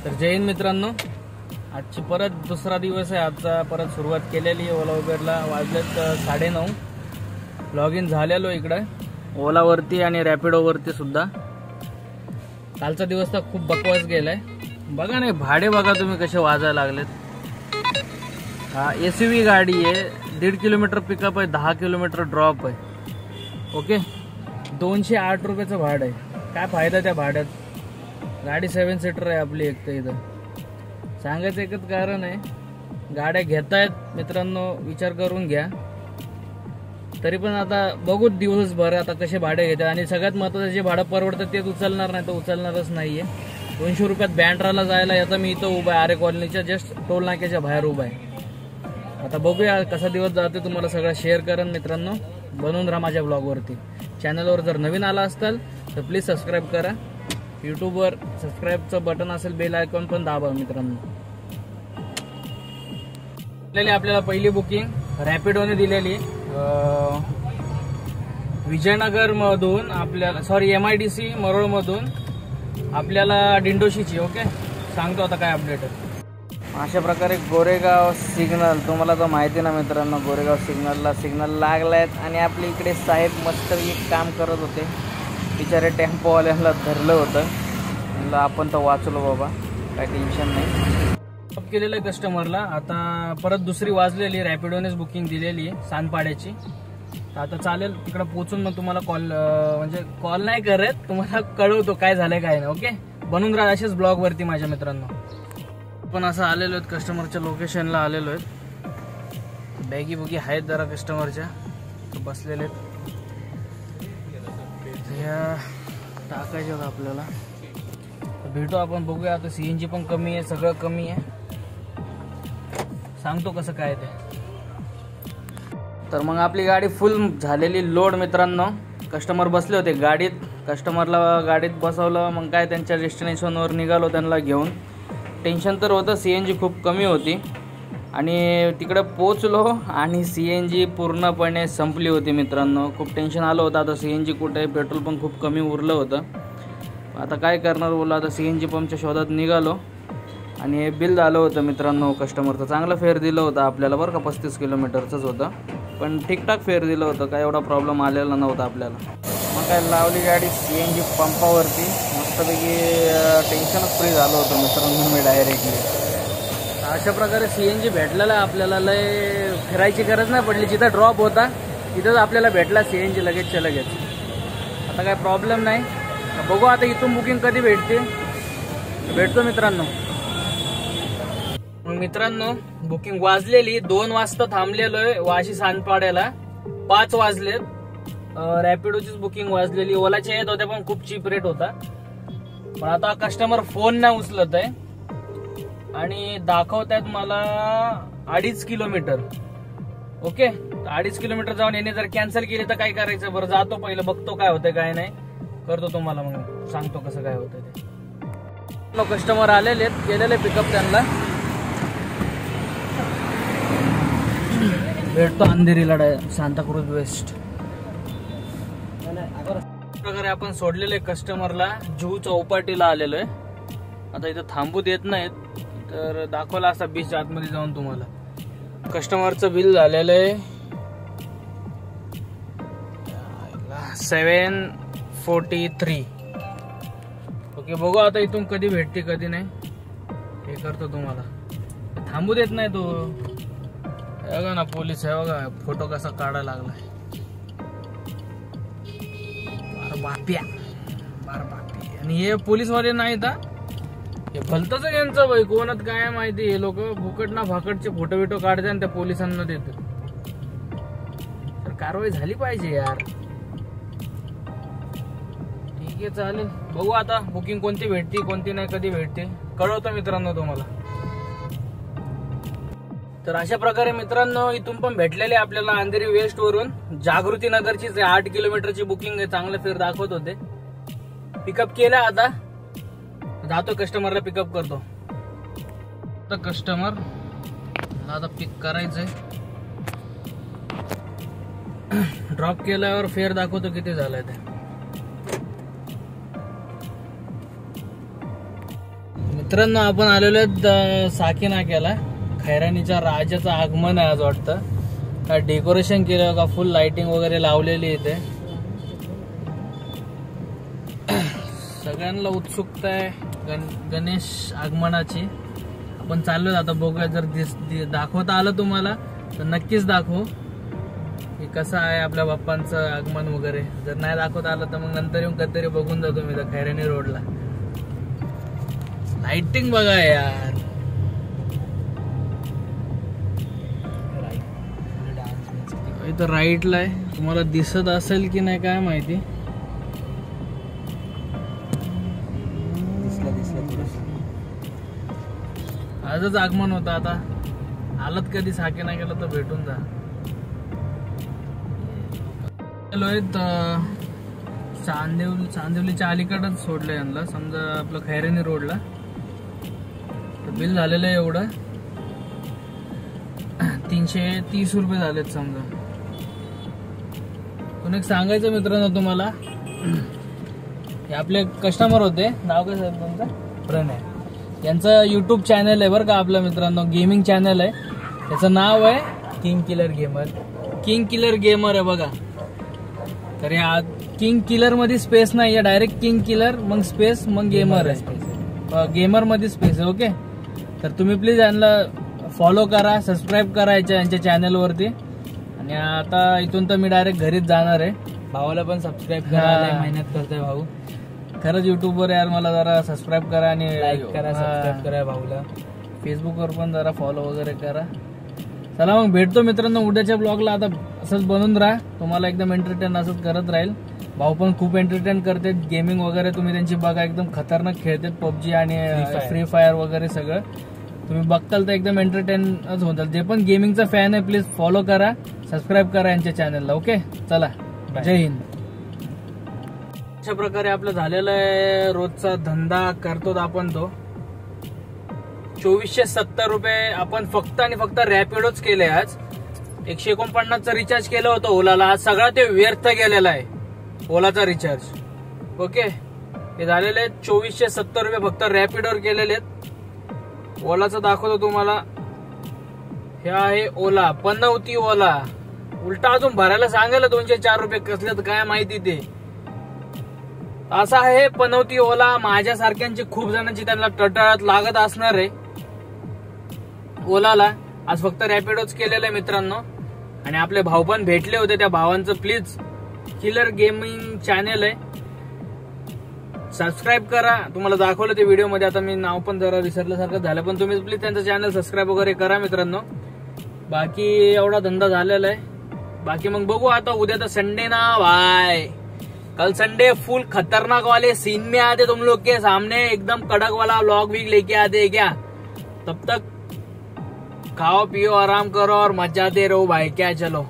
तर जय हिंद मित्रांनो, आजची परत दुसरा दिवस आहे. आजचा परत सुरुवात केलेली आहे ओला उबेरला. वाजलेत 9:30. लॉग इन झालेलो इकडे ओलावरती आणि रॅपिडोवरती सुद्धा. कालचा दिवस तर खूप बकवास गेलाय. बघा नाही, भाडे बघा तुम्ही कसे वाजायला लागलेत. हा SUV गाडी आहे, 1.5 किलोमीटर पिकअप आहे, 10 किलोमीटर ड्रॉप आहे. ओके, 208 रुपयाचं भाडं आहे. काय फायदा त्या भाड्यात? गाडी 7 सीटर आहे आपली. एक तर इथं सांगायचं एकच कारण आहे, गाड्या घेतायत मित्रांनो, विचार करून घ्या. तरी पण आता बघू दिवसभर आता कसे भाडे घेतात. आणि सगळ्यात महत्त्वाचं, जे भाडं परवडतं तेच उचलणार नाही तर उचलणारच नाहीये. 200 रुपयात बँड्राला जायला याचा मी इथं उभा आहे, आरे कॉलनीच्या जस्ट टोल नाक्याच्या बाहेर उभा आहे. आता बघूया कसा दिवस जाते, तुम्हाला सगळं शेअर करेन मित्रांनो. बनवून राहा माझ्या ब्लॉगवरती. चॅनलवर जर नवीन आला असाल तर प्लीज सबस्क्राईब करा. यूट्यूबवर सबस्क्राईबचं बटन असेल, बेल आयकॉन पण दाबा मित्रांनो. आपल्याला पहिली बुकिंग रॅपिडोने दिलेली विजयनगर मधून आपल्याला, MIDC मरोळ मधून आपल्याला डिंडोशीची. ओके, सांगतो आता काय अपडेट आहे. अशा प्रकारे गोरेगाव सिग्नल, तुम्हाला तर माहिती ना मित्रांनो, गोरेगाव सिग्नल लागलायत. आणि आपल्या इकडे साहेब मस्त एक काम करत होते, बिचारे टेम्पोवाल्यांना धरलं होतं. म्हणलं आपण तर वाचलो बाबा, काय टेन्शन नाही. केलेलं आहे कस्टमरला. आता परत दुसरी वाजलेली, रॅपिडोनेच बुकिंग दिलेली आहे सानपाड्याची. आता चालेल, तिकडे पोहोचून मग तुम्हाला कॉल नाही करत, तुम्हाला कळवतो काय झालंय काय नाही. ओके, बनून राहा असेच ब्लॉग वरती माझ्या मित्रांनो. पण असं आलेलो आहेत, कस्टमरच्या लोकेशनला आलेलो आहेत. बॅगी बुगी आहेत जरा कस्टमरच्या, बसलेले आहेत. या टाकायचे होतं आपल्याला, भेटू आपण, बघूया. आता CNG पण कमी आहे, सगळं कमी आहे. सांगतो कसं काय ते. तर मग आपली गाडी फुल झालेली लोड मित्रांनो. कस्टमर बसले होते गाडीत, कस्टमरला गाडीत बसवलं. मग काय त्यांच्या डेस्टिनेशनवर निघालो त्यांना घेऊन. टेन्शन तर होतं, CNG खूप कमी होती. आणि तिकडे पोचलो आणि CNG पूर्णपणे संपली होती मित्रांनो. खूप टेन्शन आलं होतं. आता CNG कुठे आहे, पेट्रोल पण खूप कमी उरलं होतं. आता काय करणार बोललो, आता CNG पंपच्या शोधात निघालो. आणि हे बिल झालं होतं मित्रांनो कस्टमरचं. चांगलं फेअर दिलं होतं आपल्याला बरं का, 35 किलोमीटरचंच होतं. पण ठीकठाक फेअर दिलं होतं, काय एवढा प्रॉब्लेम आलेला नव्हता आपल्याला. मग काय लावली गाडी CNG पंपावरती, मस्तपैकी टेन्शनच फ्री झालं होतं मित्रांनो मी डायरेक्टली. अशा प्रकारे CNG भेटलेला आपल्याला, लय फिरायची गरज नाही पडली. जिथं ड्रॉप होता तिथंच आपल्याला भेटला CNG लगेचच्या लगेच. आता काय प्रॉब्लेम नाही. बघू आता इथून बुकिंग कधी भेटतो मित्रांनो. मग मित्रांनो बुकिंग वाजलेली 2 वाजता थांबलेलोय वाशी सानपाड्याला. 5 वाजलेत. रॅपिडोचीच बुकिंग वाजलेली. ओलाच्या येत होत्या पण खूप चीप रेट होता. पण आता कस्टमर फोन नाही उचलत आहे आणि दाखवतात मला 2.5 किलोमीटर. ओके, 2.5 किलोमीटर जाऊन येणे जर कॅन्सल केली तर काय करायचं बरं. जातो पहिलं, बघतो काय होतंय काय नाही, करतो तुम्हाला मग सांगतो कसं काय होतंय ते. कस्टमर आलेले, केलेले पिकअप त्यांना. भेटतो अंधेरीला, सांताक्रूज वेस्ट. प्रकारे आपण सोडलेले कस्टमरला जुहू चौपाटीला आलेलो आहे. आता इथं थांबू देत नाहीत, तर दाखवला असता बीचच्या आतमध्ये जाऊन तुम्हाला. कस्टमरचं बिल झालेलं आहे 743. ओके, बघू आता इथून कधी भेटते कधी नाही, हे करतो तुम्हाला. थांबू देत नाही तो. बघा ना पोलीस आहे, बघा फोटो कसा काढायला लागलाय. बाप्या. आणि हे पोलीसवाले नाहीत, हे भलतच यांचं बाई, कोणात काय माहिती. हे लोक फुकट ना फाकटचे फोटो बिटो काढतात आणि त्या पोलिसांना देतात. तर कारवाई झाली पाहिजे यार. ठीक आहे, चालेल. बघू आता बुकिंग कोणती भेटते कोणती नाही, कधी भेटते कळवतो मित्रांनो तुम्हाला. तर अशा प्रकारे मित्रांनो इथून पण भेटलेले आपल्याला अंधेरी वेस्ट वरून. जागृती नगरचीच 8 किलोमीटरची बुकिंग आहे. चांगलं फेर दाखवत होते. पिकअप केलं, आता जातो कस्टमरला पिकअप करतो. तर कस्टमर आता पिक करायचंय. ड्रॉप केल्यावर फेर दाखवतो किती झालाय ते. मित्रांनो आपण आलेलो आहेत साकी नाक्याला. खैरानीच्या राजाचं आगमन आहे आज वाटतं. काय डेकोरेशन केलं का, फुल लाइटिंग वगैरे लावलेली इथे. सगळ्यांना उत्सुकता आहे गणेश आगमनाची. आपण चाललोय आता, बघूया. जर दाखवता आलं तुम्हाला तर नक्कीच दाखवू की कसं आहे आपल्या बाप्पांचं आगमन वगैरे. जर नाही दाखवता आलं तर मग नंतर येऊन कधीतरी बघून जातो मी तर खैरानी रोडला. लाइटिंग बघा यार. इथं राईटला आहे, तुम्हाला दिसत असेल की नाही काय माहिती. आजच आगमन होतं. आता आलत कधी साकी नाही गेलं तर भेटून जा. चांदिवलीच्या अलीकडच सोडलं यांना, समजा आपलं खैरानी रोडला. बिल झालेलं आहे एवढं 330 रुपये झालेत समजा. पण एक सांगायचं मित्रांनो तुम्हाला, हे आपले कस्टमर होते. नाव काय साहेब तुमचं? प्रणय. यांचं युट्यूब चॅनल आहे बरं का आपलं मित्रांनो, गेमिंग चॅनल आहे. त्याचं नाव आहे king killer gamer. King killer gamer आहे बघा. तर या किंग किलर मध्ये स्पेस नाही आहे, डायरेक्ट किंग किलर मग स्पेस मग गेमर आहे. गेमर मध्ये स्पेस आहे. ओके, तर तुम्ही प्लीज यांना फॉलो करा, सबस्क्राईब करा यांच्या चॅनलवरती. आणि आता इथून तर मी डायरेक्ट घरीच जाणार आहे. भावाला पण सबस्क्राईब करा, मेहनत करतोय भाऊ. खरंच युट्यूबवर यार मला जरा सबस्क्राईब करा आणि लाईक करा, सबस्क्राईब करा भाऊला. फेसबुकवर पण जरा फॉलो वगैरे करा. चला मग भेटतो मित्रांनो उद्याच्या ब्लॉगला. आता असंच बनून राहा, तुम्हाला एकदम एंटरटेन असंच करत राहील. भाऊ पण खूप एंटरटेन करते. गेमिंग वगैरे तुम्ही त्यांची बघा, एकदम खतरनाक खेळतात पबजी आणि फ्री फायर वगैरे सगळं. तुम्ही बघताल तर एकदम एंटरटेनच होताल. जे पण गेमिंगचा फॅन आहे प्लीज फॉलो करा, सबस्क्राईब करा यांच्या चॅनलला. ओके, चला, जय हिंद. अशा प्रकारे आपलं झालेलं आहे रोजचा धंदा करतो आपण तो. 2470 रुपये आपण फक्त आणि फक्त रॅपिडोच केले. आज 149चा रिचार्ज केलं होतं ओलाला. आज सगळा ते व्यर्थ गेलेला आहे ओलाचा रिचार्ज. ओके, हे झालेले आहेत 2470 रुपये फक्त रॅपिडोवर केलेले आहेत. ओलाचं दाखवतो तुम्हाला. हे आहे ओला, पनवती ओला. उलटा अजून भरायला सांगायला 204 रुपये कसले तर काय माहिती ते. असा आहे पनवती ओला. माझ्यासारख्यांची खूप जणांची त्यांना टटाळत लागत असणार आहे ओलाला. आज फक्त रॅपिडोच केलेलं आहे मित्रांनो. आणि आपले भाऊ पण भेटले होते. त्या भावांचं प्लीज किलर गेमिंग चॅनल आहे, सबस्क्राईब करा. तुम्हाला दाखवलं ते व्हिडिओ मध्ये. आता मी नाव पण जरा विसरल्यासारखं झालं, पण तुम्ही प्लीज त्यांचं चॅनल सबस्क्राईब वगैरे करा मित्रांनो. बाकी एवढा धंदा झालेला आहे. बाकी मग बघू आता उद्या तर संडे ना भाई. कल संडे फुल खतरनाक वाले सीन में आते तुम लोग के सामने. एकदम कड़क वाला व्लॉग भी लेके आते हैं क्या. तब तक खाओ पियो आराम करो और मजाते रहो भाई. क्या चलो.